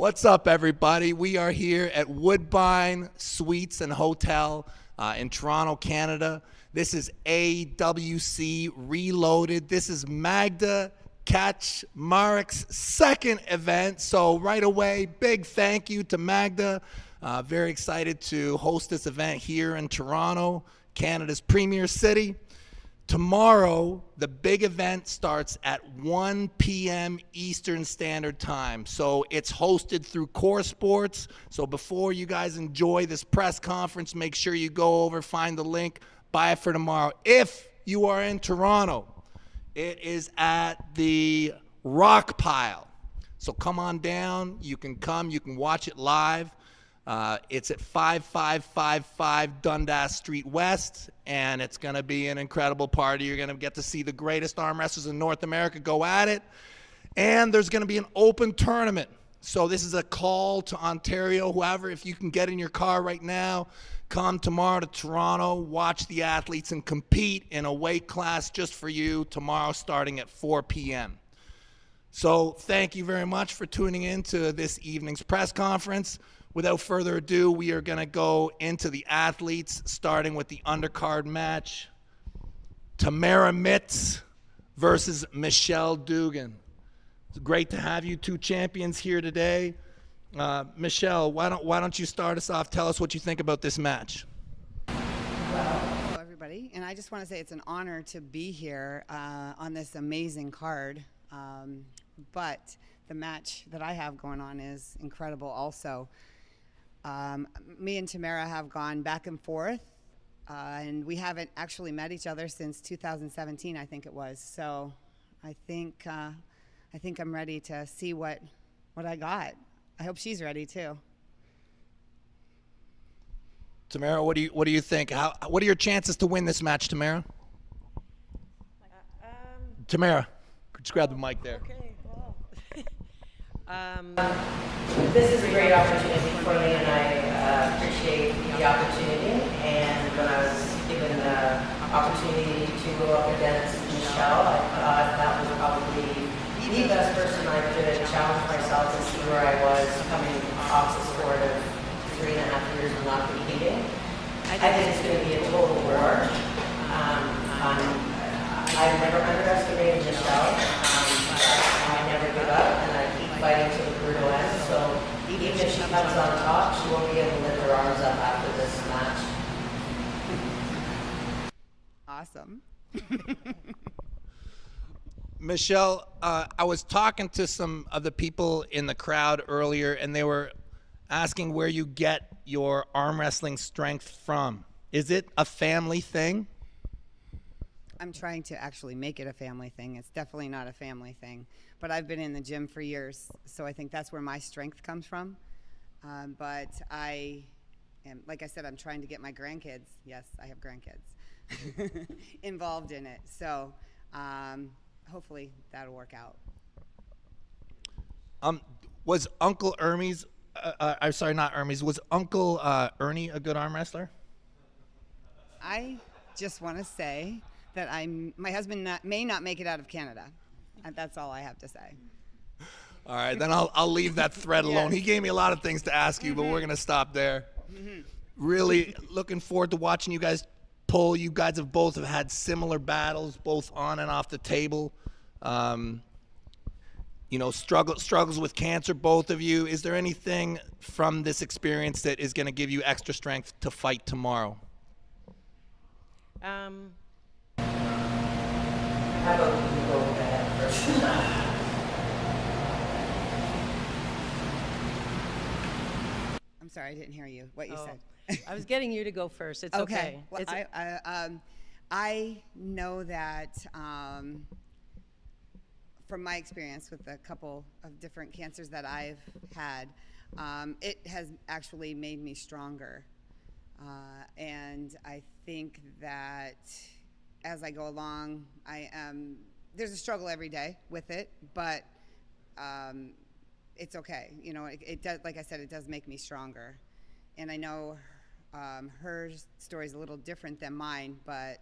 What's up, everybody? We are here at Woodbine Suites and Hotel in Toronto, Canada. This is AWC Reloaded. This is Magda Kaczmarek's second event. So right away, big thank you to Magda. Very excited to host this event here in Toronto, Canada's premier city. Tomorrow, the big event starts at 1 p.m. Eastern Standard Time. So it's hosted through Core Sports. So before you guys enjoy this press conference, make sure you go over, find the link, buy it for tomorrow. If you are in Toronto, it is at the Rock Pile. So come on down. You can come. You can watch it live. It's at 5555 Dundas Street West, and it's going to be an incredible party. You're going to get to see the greatest arm wrestlers in North America go at it, and there's going to be an open tournament. So this is a call to Ontario, whoever, if you can get in your car right now, come tomorrow to Toronto, watch the athletes, and compete in a weight class just for you tomorrow starting at 4 p.m. So thank you very much for tuning in to this evening's press conference. Without further ado, we are going to go into the athletes, starting with the undercard match. Tamara Mitz versus Michelle Dugan. It's great to have you two champions here today. Michelle, why don't you start us off? Tell us what you think about this match. Hello, everybody. And I just want to say it's an honor to be here on this amazing card. But the match that I have going on is incredible also. Me and Tamara have gone back and forth, and we haven't actually met each other since 2017, I think it was. So I think I'm ready to see what I got. I hope she's ready too. Tamara, what do you think? What are your chances to win this match, Tamara? Tamara, just grab the mic there. Okay. This is a great opportunity for me, and I appreciate the opportunity. And when I was given the opportunity to go up against Michelle, I thought that was probably the best person I could challenge myself and see where I was coming off the sport of 3.5 years of not competing. I think it's going to be a total war. I've never underestimated Michelle. I never give up, and I keep fighting to the brutal end. So even if she comes on top, she won't be able to lift her arms up after this match. Awesome. Michelle, I was talking to some of the people in the crowd earlier, and they were asking where you get your arm wrestling strength from. Is it a family thing? I'm trying to actually make it a family thing. It's definitely not a family thing. But I've been in the gym for years, so I think that's where my strength comes from. But I am, like I said, I'm trying to get my grandkids, yes, I have grandkids, involved in it. So hopefully that'll work out. Was Uncle Ernie's, I'm sorry, not Ernie's, was Uncle Ernie a good arm wrestler? I just want to say that my husband may not make it out of Canada. And that's all I have to say. All right, then I'll leave that thread alone. He gave me a lot of things to ask you, but we're going to stop there. Really looking forward to watching you guys pull. You guys have both had similar battles, both on and off the table. Struggles with cancer, both of you. Is there anything from this experience that is going to give you extra strength to fight tomorrow? How about you go ahead first? I'm sorry, I didn't hear you, what you said. I was getting you to go first. It's okay. Well, I know that from my experience with a couple of different cancers that I've had, it has actually made me stronger. And I think that as I go along, there's a struggle every day with it, but it's okay. You know, it does, like I said, it does make me stronger. And I know her story is a little different than mine, but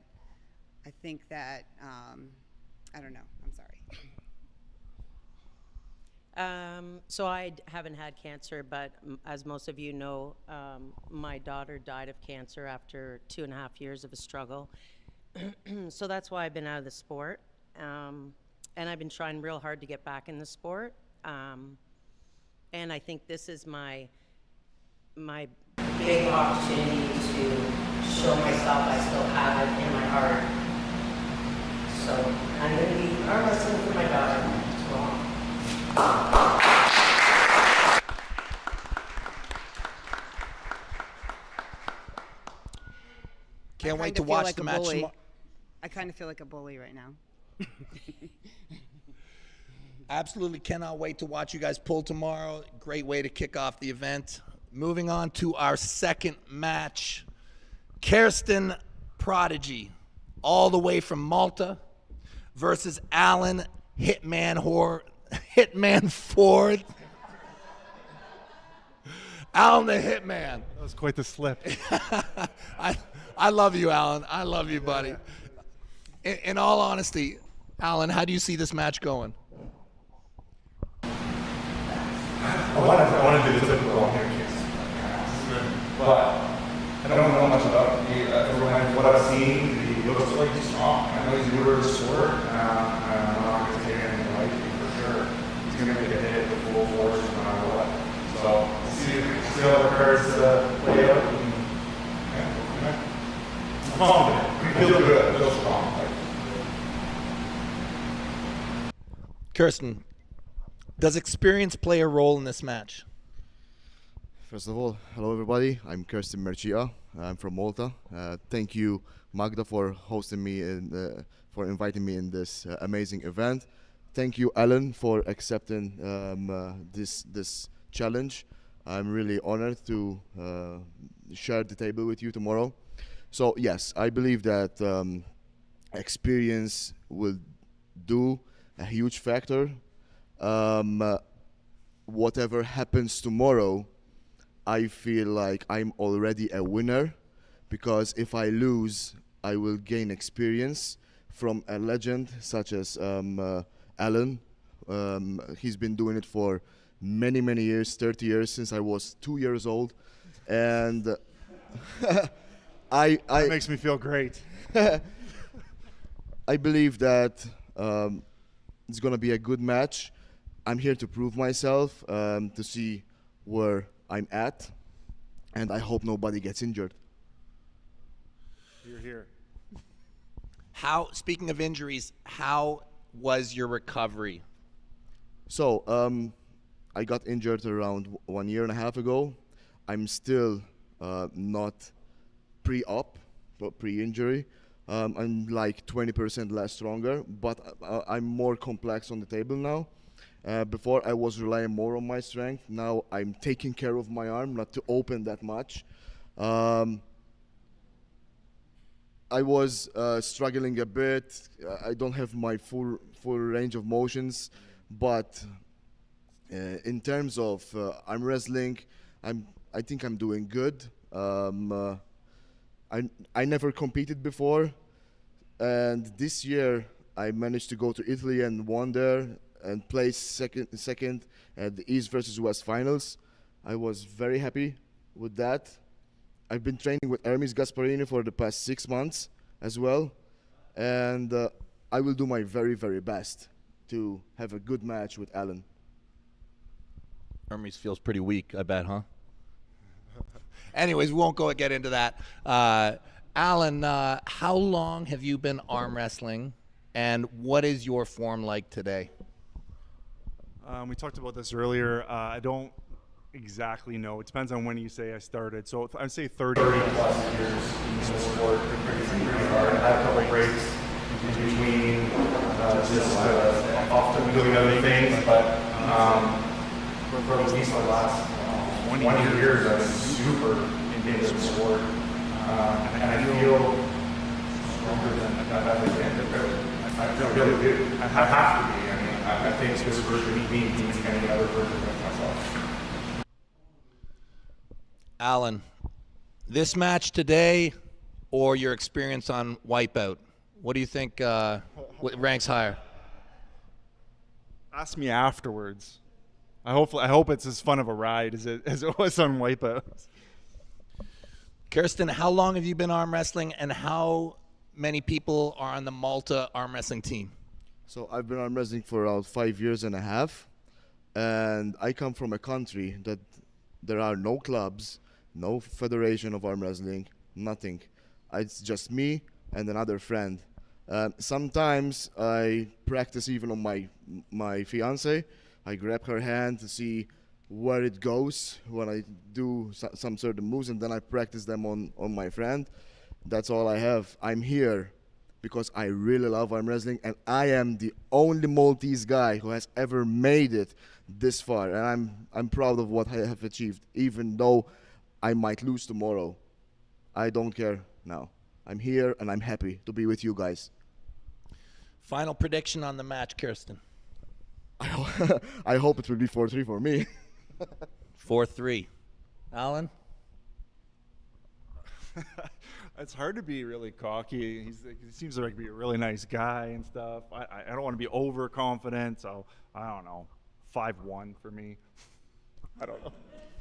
I think that, I don't know, I'm sorry. So haven't had cancer, but as most of you know, my daughter died of cancer after 2.5 years of a struggle. So that's why I've been out of the sport. And I've been trying real hard to get back in the sport. And I think this is my big opportunity to show myself I still have it in my heart. So I'm going to be arm wrestling for my daughter as well. Can't wait to watch the match. I kind of feel like a bully right now. Absolutely cannot wait to watch you guys pull tomorrow. Great way to kick off the event. Moving on to our second match. Kersten Prodigy, all the way from Malta, versus Alan Hitman Ford. Alan the Hitman. That was quite the slip. I love you, Alan. I love you, buddy. In all honesty, Alan, how do you see this match going? I want to do the typical here, but I don't know much about him. What I've seen, he looks like he's strong. I know he's newer to the sport. I'm not going to take anything lightly for sure. He's going to make a hit with full force no matter what. So see how the cards play out. I'm confident. I feel good. I feel strong. Kersten, does experience play a role in this match? First of all, hello everybody. I'm Kersten Marcieca. I'm from Malta. Thank you, Magda, for hosting me and for inviting me in this amazing event. Thank you, Alan, for accepting this challenge. I'm really honored to share the table with you tomorrow. So yes, I believe that experience will do a huge factor. Whatever happens tomorrow, I feel like I'm already a winner, because if I lose, I will gain experience from a legend such as Alan. He's been doing it for many, many years, 30 years, since I was 2 years old. And That makes me feel great. I believe that it's going to be a good match. I'm here to prove myself, to see where I'm at, and I hope nobody gets injured. You're here. Speaking of injuries, how was your recovery? So, I got injured around 1.5 years ago. I'm still not pre-op, but pre-injury. I'm like 20% less stronger, but I'm more complex on the table now. Before I was relying more on my strength. Now I'm taking care of my arm, not to open that much. I was struggling a bit. I don't have my full range of motions, but in terms of arm wrestling, I think I'm doing good. I never competed before, and this year I managed to go to Italy and won there and placed second at the East versus West finals. I was very happy with that. I've been training with Hermes Gasparini for the past 6 months as well, and I will do my very, very best to have a good match with Alan. Hermes feels pretty weak, I bet, huh? Anyways, we won't get into that. Alan, how long have you been arm wrestling, and what is your form like today? We talked about this earlier. I don't exactly know. It depends on when you say I started. So I'd say 30 plus years in the sport, pretty hard. I had a couple breaks in between, just often doing other things, but for at least the last 20 years, I've been super into the sport, and I feel stronger than I've ever been. I really do. I have to be. I mean, I think this version of me beats any other version of myself. Alan, this match today or your experience on Wipeout, what do you think what ranks higher? Ask me afterwards. I hope it's as fun of a ride as it was on Wipeout. Kersten, how long have you been arm wrestling, and how many people are on the Malta arm wrestling team? So I've been arm wrestling for around 5 years and a half, and I come from a country that there are no clubs, no federation of arm wrestling, nothing. It's just me and another friend. Sometimes I practice even on my fiance. I grab her hand to see where it goes when I do some certain moves, and then I practice them on my friend. That's all I have. I'm here because I really love arm wrestling, and I am the only Maltese guy who has ever made it this far, and I'm proud of what I have achieved, even though I might lose tomorrow. I don't care now. I'm here, and I'm happy to be with you guys. Final prediction on the match, Kersten. I hope it will be 4-3 for me. 4-3. Alan? It's hard to be really cocky. He seems like be a really nice guy and stuff. I don't want to be overconfident, so I don't know. 5-1 for me. I don't know.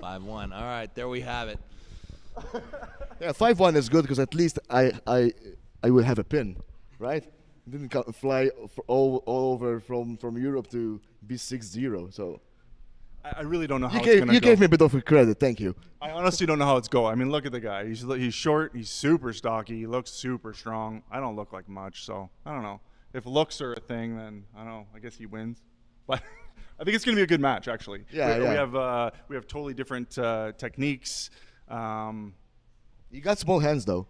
5-1. All right, there we have it. Yeah, 5-1 is good because at least I will have a pin, right? Didn't fly all over from Europe to be 6-0. So I really don't know how you it's going to go. You gave me a bit of a credit. Thank you. I honestly don't know how it's going. I mean, look at the guy. He's short. He's super stocky. He looks super strong. I don't look like much, so I don't know. If looks are a thing, then I don't know. I guess he wins. But I think it's going to be a good match, actually. Yeah, we have totally different techniques. You got small hands, though.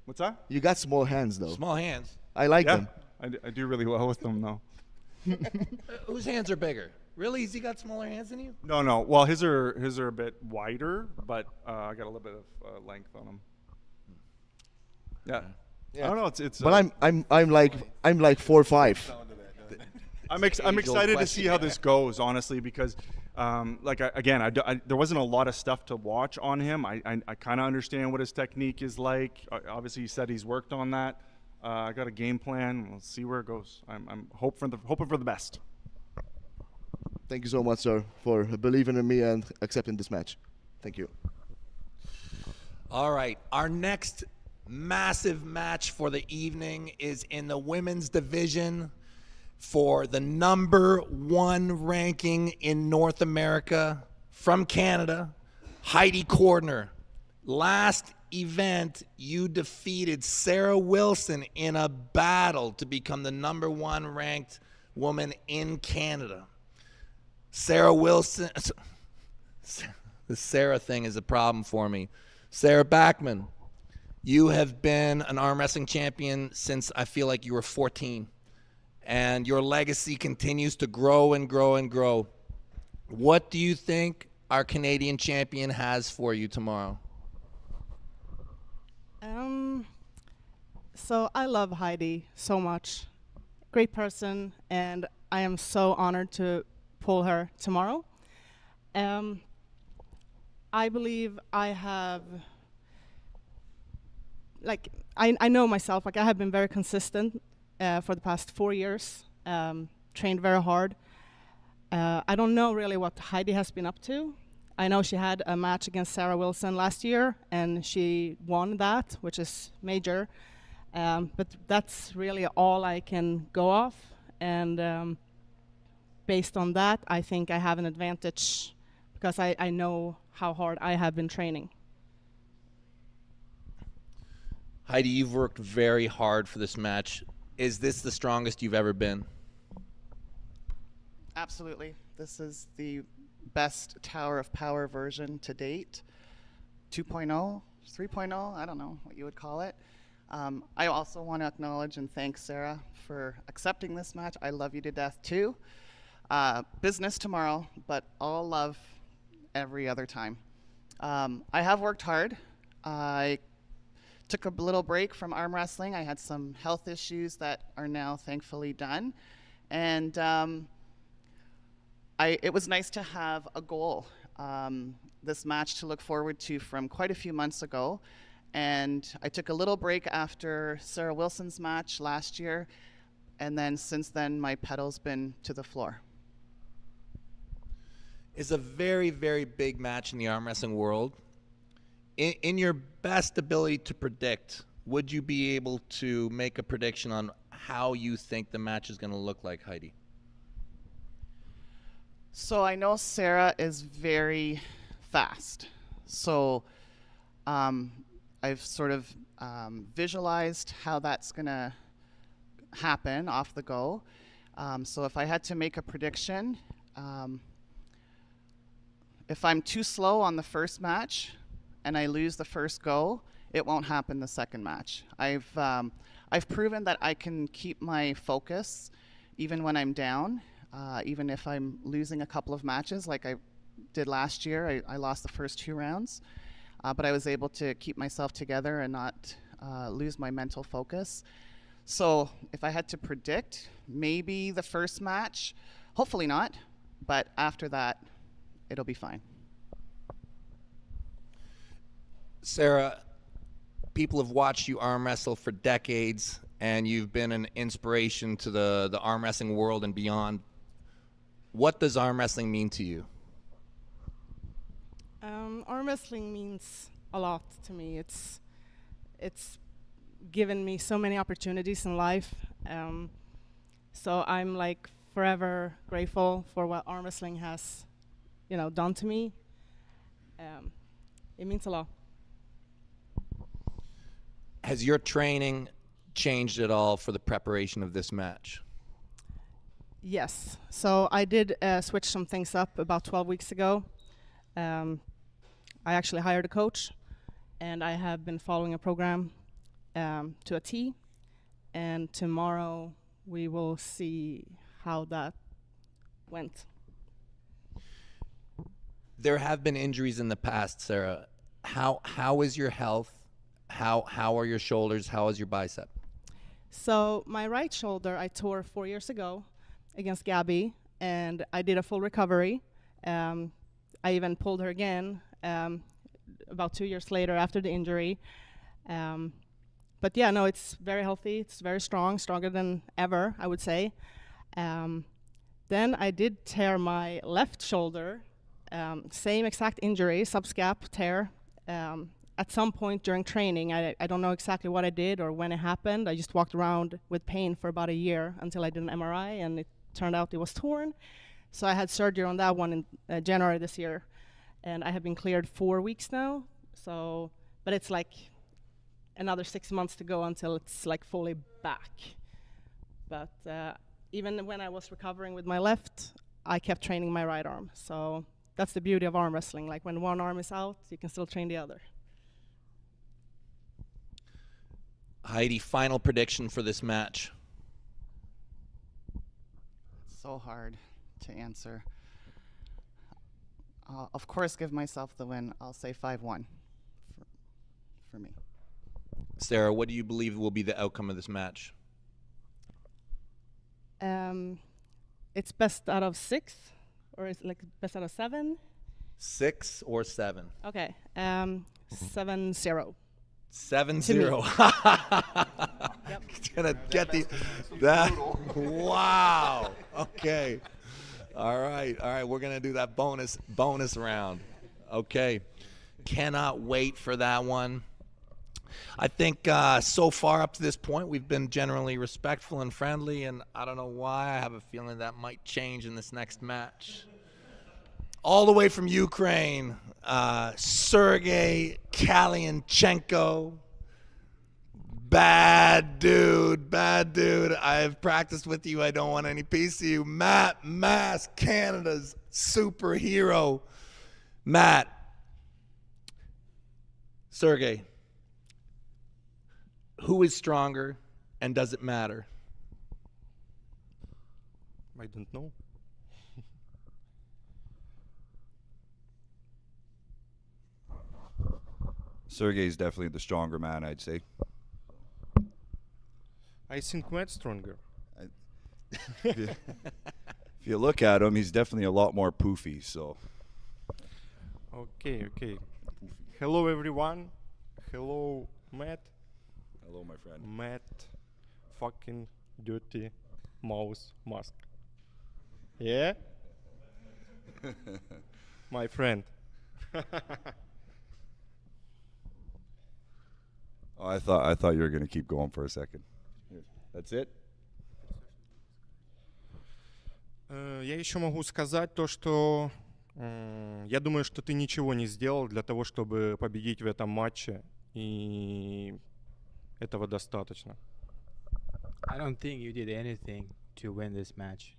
What's that? You got small hands, though. Small hands. I like them. I do really well with them, though. Whose hands are bigger? Really? Has he got smaller hands than you? No. Well, his are a bit wider, but I got a little bit of length on them. Yeah. I don't know. It's. But I'm like 4'5". I'm excited to see how this goes, honestly, because there wasn't a lot of stuff to watch on him. I kind of understand what his technique is like. Obviously, he said he's worked on that. I got a game plan. We'll see where it goes. I'm hoping for the best. Thank you so much, sir, for believing in me and accepting this match. Thank you. All right. Our next massive match for the evening is in the women's division for the #1 ranking in North America from Canada, Heidi Cordner. Last event, you defeated Sarah Wilson in a battle to become the #1 ranked woman in Canada. Sarah Wilson, the Sarah thing is a problem for me. Sarah Backman, you have been an arm wrestling champion since I feel like you were 14. And your legacy continues to grow and grow and grow. What do you think our Canadian champion has for you tomorrow? So I love Heidi so much. Great person, and I am so honored to pull her tomorrow. I believe I have, I know myself, I have been very consistent for the past 4 years, trained very hard. I don't know really what Heidi has been up to. I know she had a match against Sarah Wilson last year, and she won that, which is major. But that's really all I can go off. And based on that, I think I have an advantage because I know how hard I have been training. Heidi, you've worked very hard for this match. Is this the strongest you've ever been? Absolutely. This is the best Tower of Power version to date. 2.0, 3.0, I don't know what you would call it. I also want to acknowledge and thank Sarah for accepting this match. I love you to death too. Business tomorrow, but all love every other time. I have worked hard. I took a little break from arm wrestling. I had some health issues that are now thankfully done. And it was nice to have a goal, this match to look forward to from quite a few months ago. And I took a little break after Sarah Wilson's match last year. And then since then, my pedal's been to the floor. is a very, very big match in the arm wrestling world. In your best ability to predict, would you be able to make a prediction on how you think the match is going to look like, Heidi? So I know Sarah is very fast. So I've sort of visualized how that's going to happen off the go. So if I had to make a prediction, if I'm too slow on the first match and I lose the first go, it won't happen the second match. I've proven that I can keep my focus even when I'm down, even if I'm losing a couple of matches like I did last year. I lost the first 2 rounds, but I was able to keep myself together and not lose my mental focus. So if I had to predict, maybe the first match, hopefully not, but after that, it'll be fine. Sarah, people have watched you arm wrestle for decades, and you've been an inspiration to the arm wrestling world and beyond. What does arm wrestling mean to you? Arm wrestling means a lot to me. It's given me so many opportunities in life. So I'm like forever grateful for what arm wrestling has, done to me. It means a lot. Has your training changed at all for the preparation of this match? Yes. So I did switch some things up about 12 weeks ago. I actually hired a coach, and I have been following a program to a T. And tomorrow we will see how that went. There have been injuries in the past, Sarah. How is your health? How are your shoulders? How is your bicep? So my right shoulder I tore 4 years ago against Gabby, and I did a full recovery. I even pulled her again about 2 years later after the injury. But yeah, no, it's very healthy. It's very strong, stronger than ever, I would say. Then I did tear my left shoulder, same exact injury, subscap tear. At some point during training, I don't know exactly what I did or when it happened. I just walked around with pain for about a year until I did an MRI, and it turned out it was torn. So I had surgery on that one in January this year, and I have been cleared 4 weeks now. So, but it's like another 6 months to go until it's like fully back. But even when I was recovering with my left, I kept training my right arm. So that's the beauty of arm wrestling. Like when one arm is out, you can still train the other. Heidi, final prediction for this match. So hard to answer. Of course, give myself the win. I'll say 5-1 for me. Sarah, what do you believe will be the outcome of this match? It's best out of 6, or is it like best out of 7? 6 or 7? Okay, 7-0. 7-0. Yep. Gonna get that. Wow. Okay. All right. We're gonna do that bonus round. Okay. Cannot wait for that one. I think so far up to this point we've been generally respectful and friendly, and I don't know why. I have a feeling that might change in this next match. All the way from Ukraine, Serhii Kalianchenko. Bad dude. I've practiced with you. I don't want any piece of you. Matt Mass, Canada's superhero. Matt. Serhii. Who is stronger, and does it matter? I don't know. Serhii is definitely the stronger man, I'd say. I think Matt's stronger. If you look at him, he's definitely a lot more poofy, so. Okay. Hello, everyone. Hello, Matt. Hello, my friend. Matt, fucking dirty mouse mask. Yeah? My friend. Oh, I thought you were gonna keep going for a second. That's it. Я еще могу сказать то, что я думаю, что ты ничего не сделал для того, чтобы победить в этом матче, и этого достаточно. I don't think you did anything to win this match.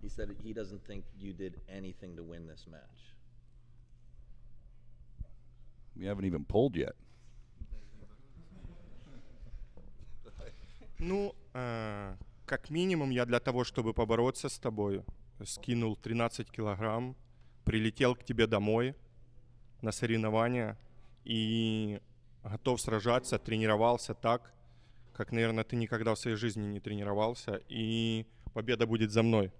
He said he doesn't think you did anything to win this match. We haven't even pulled yet. Ну, как минимум, я для того, чтобы побороться с тобой, скинул 13 килограмм, прилетел к тебе домой на соревнования и готов сражаться, тренировался так, как, наверное, ты никогда в своей жизни не тренировался, и победа будет за мной.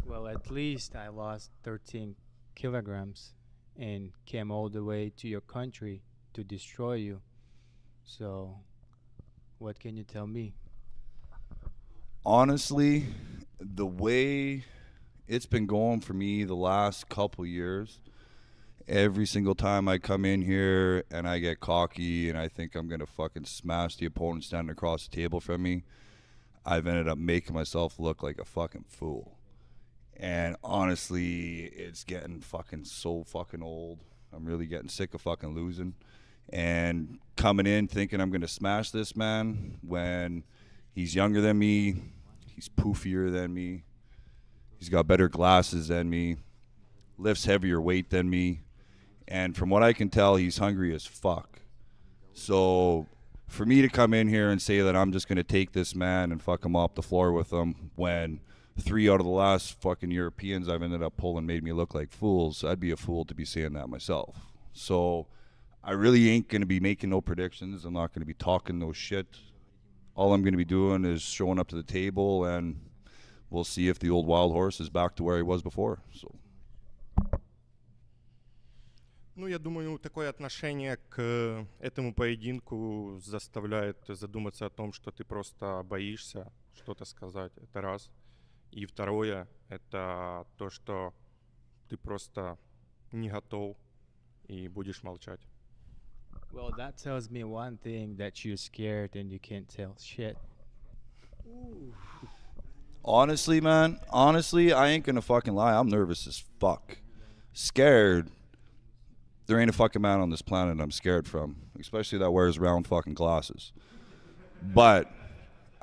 Well, at least I lost 13 kilograms and came all the way to your country to destroy you. So, what can you tell me? Honestly, the way it's been going for me the last couple years, every single time I come in here and I get cocky and I think I'm going to fucking smash the opponent standing across the table from me, I've ended up making myself look like a fucking fool. And honestly, it's getting fucking so fucking old. I'm really getting sick of fucking losing. And coming in thinking I'm going to smash this man when he's younger than me, he's poofier than me, he's got better glasses than me, lifts heavier weight than me, and from what I can tell, he's hungry as fuck. So for me to come in here and say that I'm just going to take this man and fuck him off the floor with him when 3 out of the last fucking Europeans I've ended up pulling made me look like fools, I'd be a fool to be saying that myself. So I really ain't going to be making no predictions. I'm not going to be talking no shit. All I'm going to be doing is showing up to the table, and we'll see if the old wild horse is back to where he was before. So. Ну, я думаю, такое отношение к этому поединку заставляет задуматься о том, что ты просто боишься что-то сказать. Это раз. И второе, это то, что ты просто не готов и будешь молчать. Well, that tells me one thing, that you're scared and you can't tell shit. Honestly, man, I ain't gonna fucking lie. I'm nervous as fuck. Scared. There ain't a fucking man on this planet I'm scared from, especially that wears round fucking glasses. But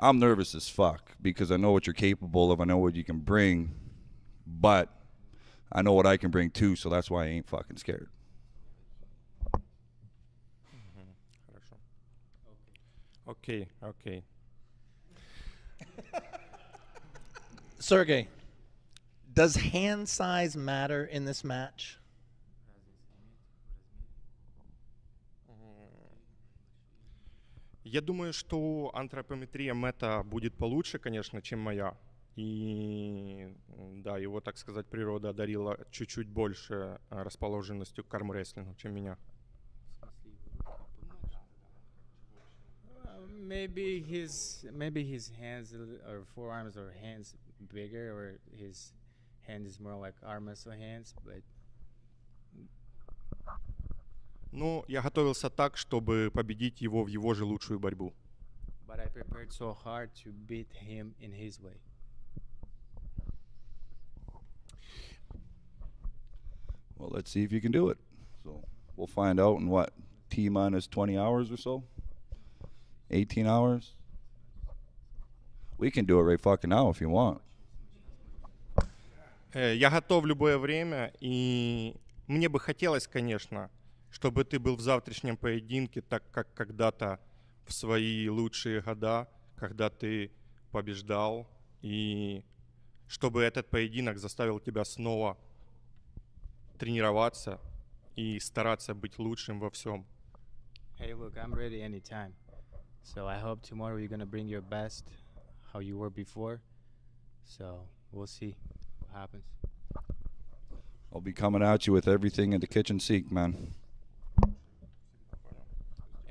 I'm nervous as fuck because I know what you're capable of. I know what you can bring, but I know what I can bring too, so that's why I ain't fucking scared. Хорошо. Окей. Serhii, does hand size matter in this match? Я думаю, что антропометрия Мэтта будет получше, конечно, чем моя. И да, его, так сказать, природа одарила чуть-чуть больше расположенностью к армрестлингу, чем меня. Maybe his hands or forearms or hands bigger, or his hand is more like arm wrestle hands, but. Но я готовился так, чтобы победить его в его же лучшую борьбу. But I prepared so hard to beat him in his way. Well, let's see if you can do it. So we'll find out in what, T-minus 20 hours or so? 18 hours? We can do it right fucking now if you want. Я готов в любое время, и мне бы хотелось, конечно, чтобы ты был в завтрашнем поединке, так как когда-то в свои лучшие года, когда ты побеждал, и чтобы этот поединок заставил тебя снова тренироваться и стараться быть лучшим во всем. Hey, look, I'm ready anytime. So I hope tomorrow you're gonna bring your best, how you were before. So we'll see what happens. I'll be coming at you with everything in the kitchen sink, man.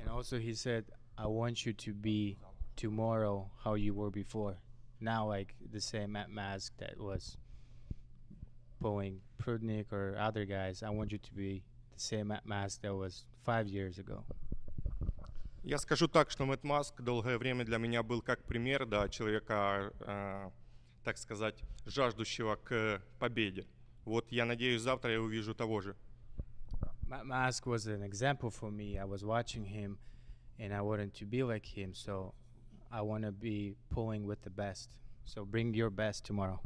And also he said, I want you to be tomorrow how you were before. now like the same mask that was pulling Prudnik or other guys. I want you to be the same mask that was 5 years ago. Я скажу так, что Мэтт Маск долгое время для меня был как пример, да, человека, так сказать, жаждущего к победе. Вот я надеюсь, завтра я увижу того же. Mask was an example for me. I was watching him, and I wanted to be like him. So I want to be pulling with the best. So bring your best tomorrow.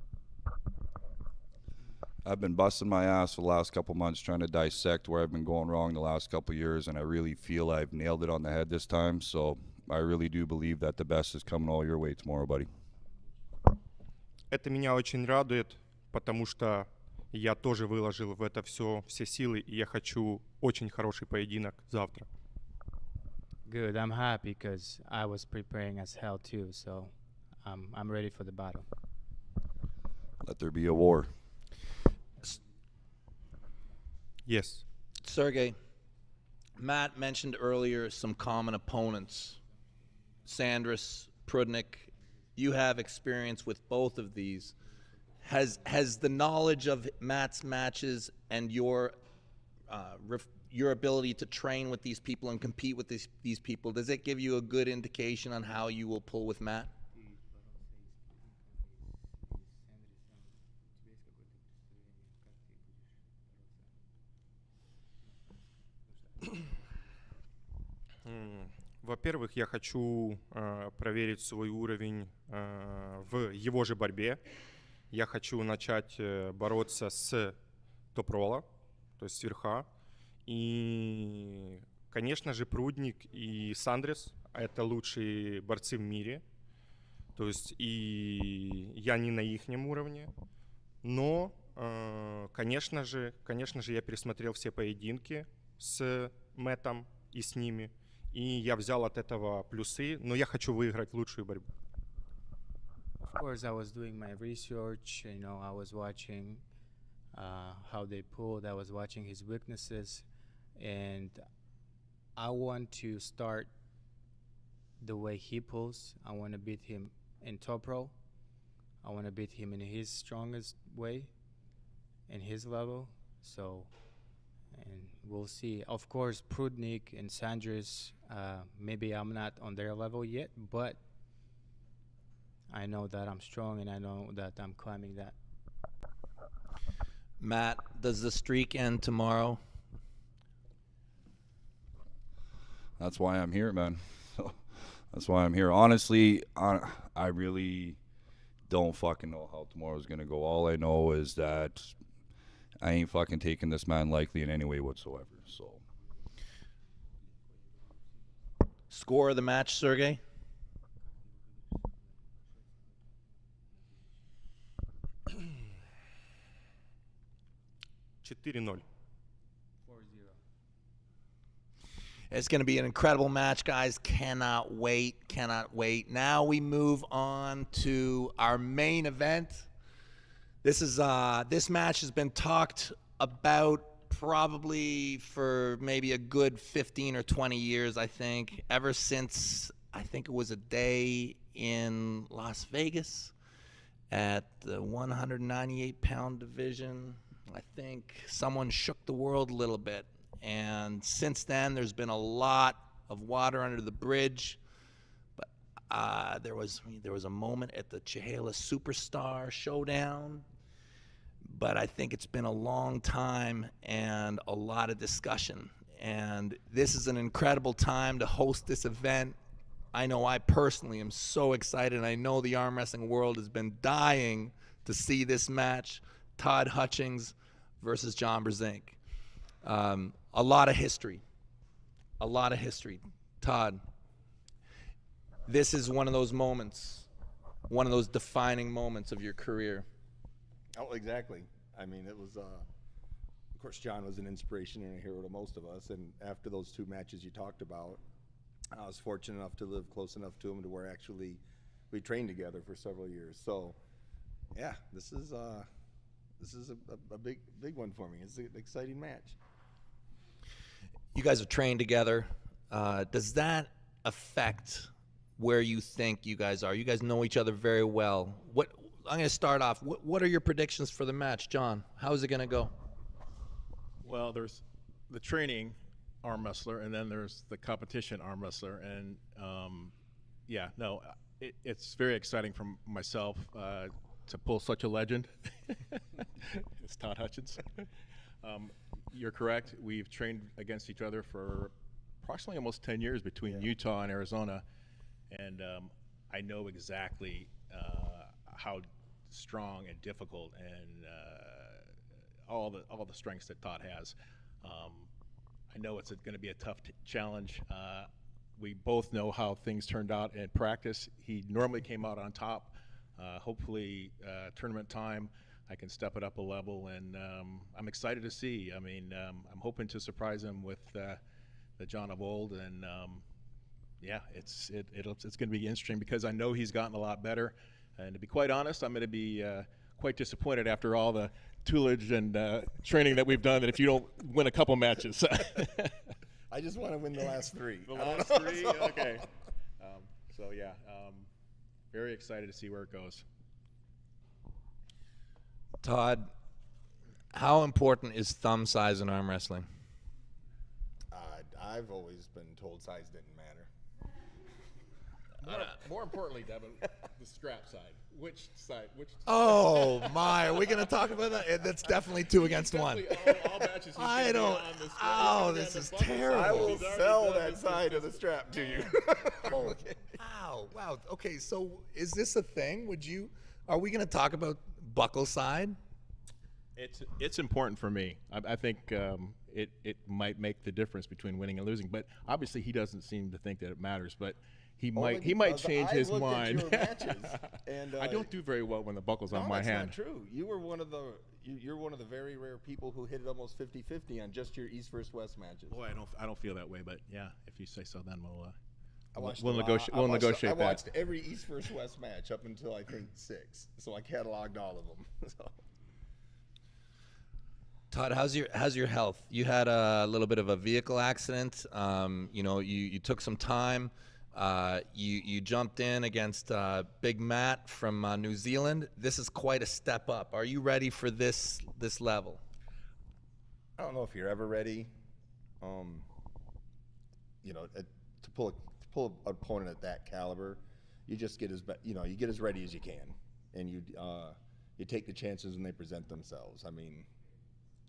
I've been busting my ass for the last couple months trying to dissect where I've been going wrong the last couple years, and I really feel I've nailed it on the head this time. So I really do believe that the best is coming all your way tomorrow, buddy. Это меня очень радует, потому что я тоже выложил в это все силы, и я хочу очень хороший поединок завтра. Good. I'm happy because I was preparing as hell too. So I'm ready for the battle. Let there be a war. Yes. Serhii, Matt mentioned earlier some common opponents. Sandris, Prudnik. You have experience with both of these. Has the knowledge of Matt's matches and your ability to train with these people and compete with these people, does it give you a good indication on how you will pull with Matt? Во-первых, я хочу проверить свой уровень в его же борьбе. Я хочу начать бороться с топ-ролла, то есть сверха. И, конечно же, Прудник и Сандрис – это лучшие борцы в мире. То есть и я не на ихнем уровне. Но, конечно же, я пересмотрел все поединки с Мэттом и с ними. И я взял от этого плюсы, но я хочу выиграть лучшую борьбу. Of course, I was doing my research. You know, I was watching how they pulled. I was watching his weaknesses, and I want to start the way he pulls. I want to beat him in top row. I want to beat him in his strongest way, in his level. So, and we'll see. Of course, Prudnik and Sandris, maybe I'm not on their level yet, but I know that I'm strong and I know that I'm climbing that. Matt, does the streak end tomorrow? That's why I'm here, man. That's why I'm here. Honestly, I really don't fucking know how tomorrow's going to go. All I know is that I ain't fucking taking this man lightly in any way whatsoever. So, Score of the match, Serhii? It's going to be an incredible match, guys. Cannot wait. Now we move on to our main event. This match has been talked about probably for maybe a good 15 or 20 years, I think, ever since I think it was a day in Las Vegas at the 198-pound division. I think someone shook the world a little bit. And since then, there's been a lot of water under the bridge. But there was a moment at the Chehalis Superstar Showdown. But I think it's been a long time and a lot of discussion. And this is an incredible time to host this event. I know I personally am so excited. I know the arm wrestling world has been dying to see this match. Todd Hutchings versus John Brzenk. A lot of history. Todd, this is one of those moments, one of those defining moments of your career. Oh, exactly. I mean, it was, of course, John was an inspiration and a hero to most of us. And after those two matches you talked about, I was fortunate enough to live close enough to him to where actually we trained together for several years. So, yeah, this is a big one for me. It's an exciting match. You guys have trained together. Does that affect where you think you guys are. You guys know each other very well. I'm going to start off. What are your predictions for the match, John? How is it going to go? Well, there's the training arm wrestler, and then there's the competition arm wrestler, and it's very exciting for myself to pull such a legend. It's Todd Hutchings. You're correct. We've trained against each other for approximately almost 10 years between Utah and Arizona, and I know exactly how strong and difficult and all the strengths that Todd has. I know it's going to be a tough challenge. We both know how things turned out in practice. He normally came out on top. Hopefully, tournament time, I can step it up a level, and I'm excited to see. I mean, I'm hoping to surprise him with the John of old, and it's going to be interesting because I know he's gotten a lot better. And to be quite honest, I'm going to be quite disappointed after all the toolage and training that we've done that if you don't win a couple matches. I just want to win the last three. The last three? Okay. Very excited to see where it goes. Todd, how important is thumb size in arm wrestling? I've always been told size didn't matter. More importantly, Devon, the scrap side. Which side? Oh my! Are we going to talk about that? That's definitely 2 against 1. All matches I don't. Oh, this is terrible. I will sell that side of the strap to you. Okay. Wow. Okay, so is this a thing? Are we going to talk about buckle side? It's important for me. I think it might make the difference between winning and losing. But obviously, he doesn't seem to think that it matters. But he might change his mind. And, I don't do very well when the buckle's on my hand. That's not true. You were one of the very rare people who hit it almost 50-50 on just your East versus West matches. Boy, I don't feel that way, but yeah, if you say so, then we'll negotiate I that. watched every East versus West match up until I think 6, so I cataloged all of them. So. Todd, how's your health? You had a little bit of a vehicle accident. You took some time. You jumped in against Big Matt from New Zealand. This is quite a step up. Are you ready for this level? I don't know if you're ever ready. To pull an opponent at that caliber, you just get you get as ready as you can, and you take the chances when they present themselves. I mean,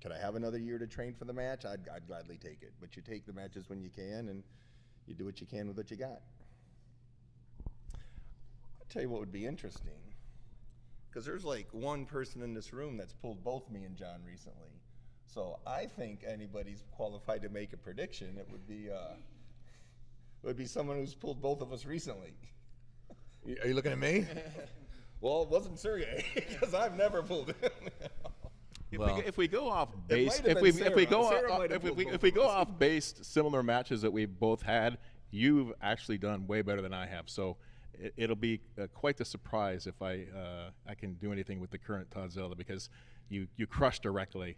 could I have another year to train for the match? I'd gladly take it. But you take the matches when you can, and you do what you can with what you got. I'll tell you what would be interesting, because there's like one person in this room that's pulled both me and John recently. So I think anybody's qualified to make a prediction. It would be someone who's pulled both of us recently. Are you looking at me? Well, it wasn't Serhii, because I've never pulled him. If we go off base, if we go off base, similar matches that we've both had, you've actually done way better than I have. So it'll be quite the surprise if I can do anything with the current Todd Zelda, because you crushed directly.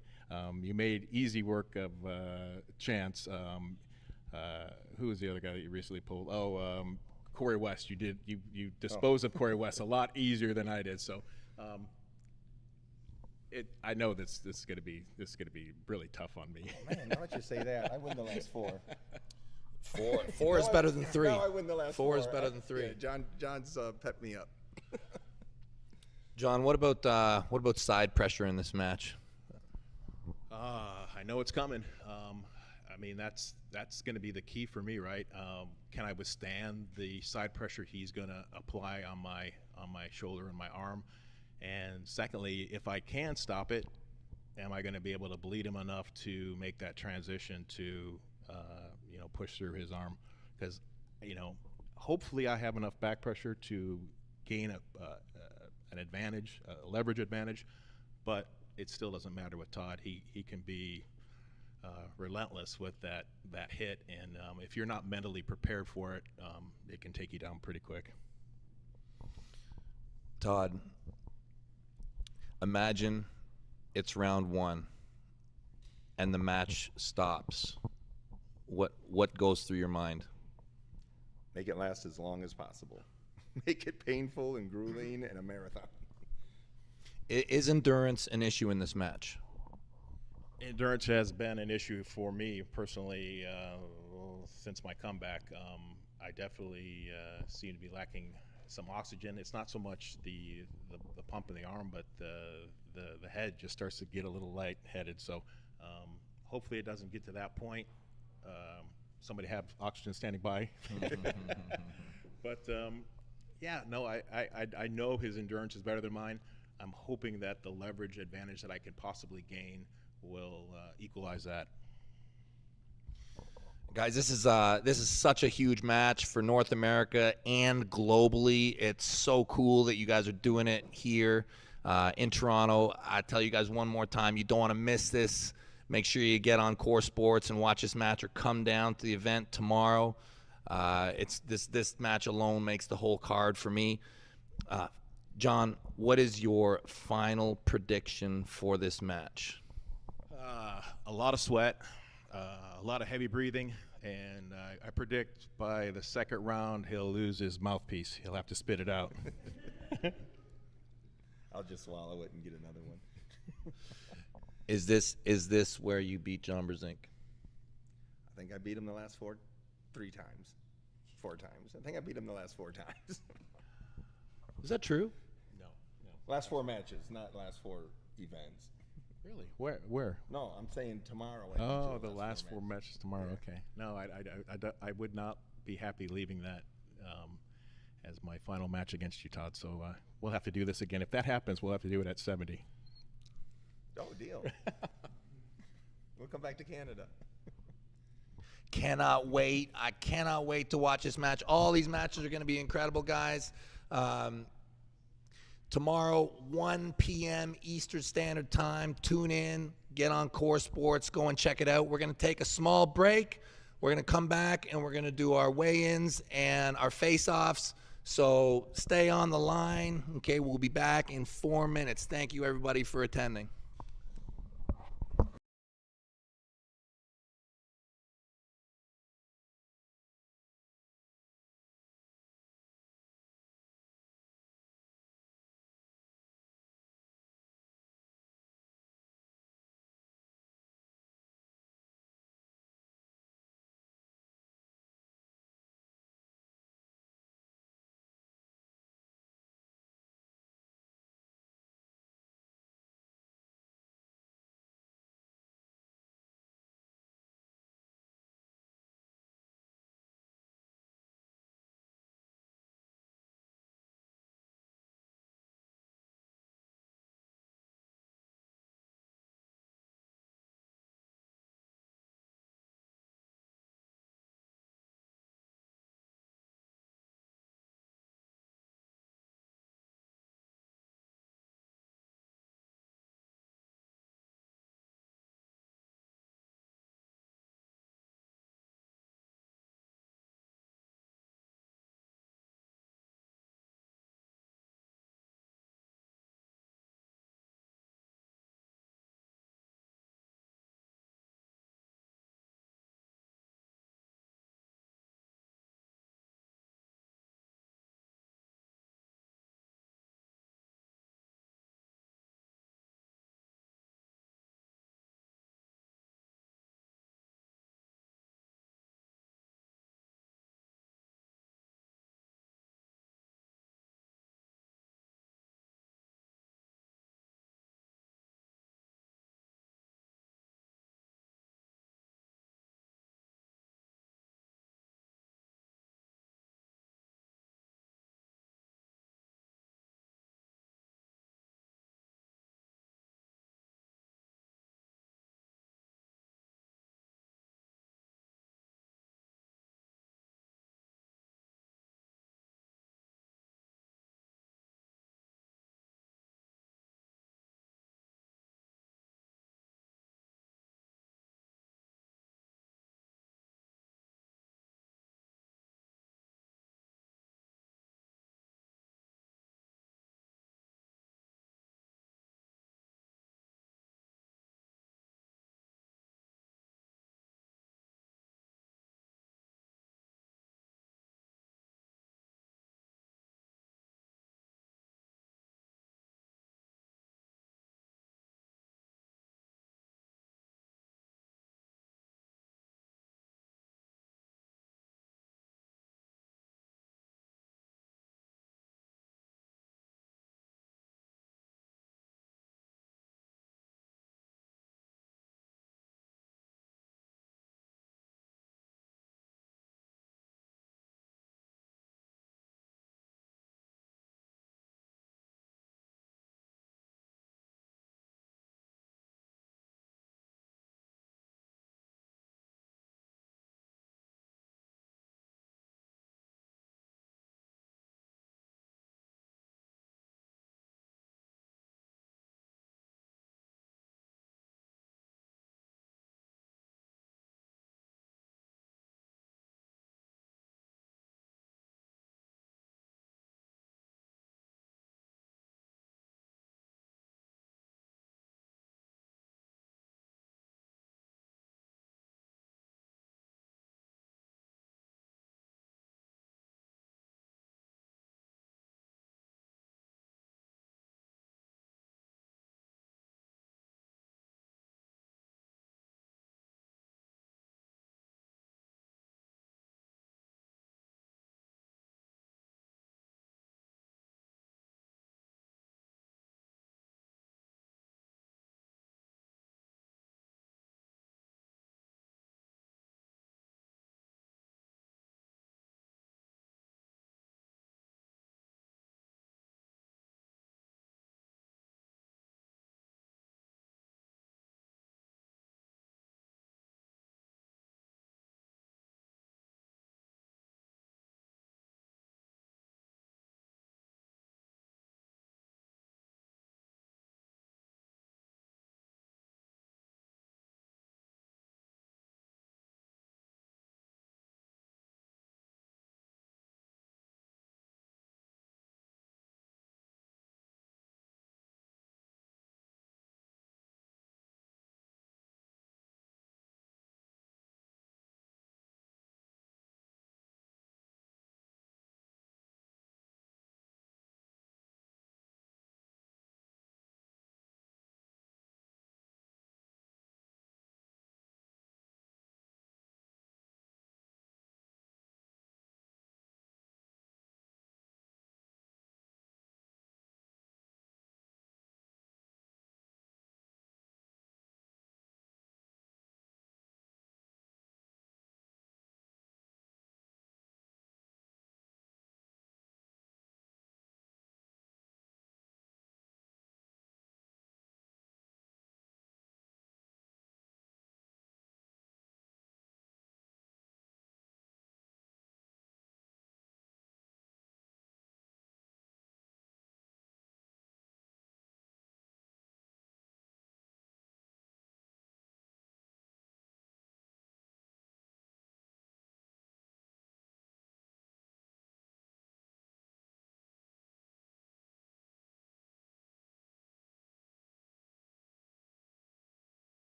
You made easy work of Chance. Who was the other guy that you recently pulled? Corey West. You disposed of Corey West a lot easier than I did. So. I know this is going to be really tough on me. Man, why don't you say that? I win the last 4. Four is better than 3. No, I win the last 4. 4 is better than 3. Yeah, John's pepped me up. John, what about side pressure in this match? I know it's coming. I mean, that's going to be the key for me, right? Can I withstand the side pressure he's going to apply on my shoulder and my arm? And secondly, if I can stop it, am I going to be able to bleed him enough to make that transition to, push through his arm? Because, hopefully I have enough back pressure to gain an advantage, a leverage advantage, but it still doesn't matter with Todd. He can be relentless with that hit, and if you're not mentally prepared for it, it can take you down pretty quick. Todd, imagine it's round 1 and the match stops. What goes through your mind? Make it last as long as possible. Make it painful and grueling and a marathon. Is endurance an issue in this match? Endurance has been an issue for me personally since my comeback. I definitely seem to be lacking some oxygen. It's not so much the pump in the arm, but the head just starts to get a little lightheaded. So hopefully it doesn't get to that point. Somebody have oxygen standing by. But yeah, no, I know his endurance is better than mine. I'm hoping that the leverage advantage that I could possibly gain will equalize that. Guys, this is such a huge match for North America and globally. It's so cool that you guys are doing it here in Toronto. I tell you guys one more time, you don't want to miss this. Make sure you get on Core Sports and watch this match, or come down to the event tomorrow. It's this match alone makes the whole card for me. John, what is your final prediction for this match? A lot of sweat, a lot of heavy breathing, and I predict by the second round he'll lose his mouthpiece. He'll have to spit it out. I'll just swallow it and get another one. Is this where you beat John Brzenk? I think I beat him the last four times. I think I beat him the last 4 times. Is that true? No. Last 4 matches, not last 4 events. Really? Where? No, I'm saying tomorrow. Oh, the last 4 matches tomorrow. Yeah. Okay. No, I would not be happy leaving that as my final match against you, Todd. So we'll have to do this again. If that happens, we'll have to do it at 70. Oh, deal. We'll come back to Canada. Cannot wait. I cannot wait to watch this match. All these matches are going to be incredible, guys. Tomorrow, 1 p.m. Eastern Standard Time. Tune in. Get on Core Sports. Go and check it out. We're going to take a small break. We're going to come back, and we're going to do our weigh-ins and our face-offs. So stay on the line. Okay, we'll be back in 4 minutes. Thank you, everybody, for attending.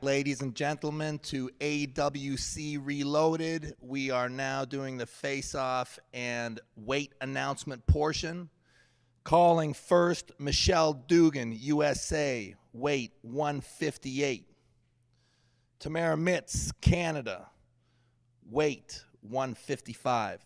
Ladies and gentlemen, to AWC Reloaded. We are now doing the face-off and weight announcement portion. Calling first, Michelle Dugan, USA, weight 158. Tamara Mitz, Canada, weight 155.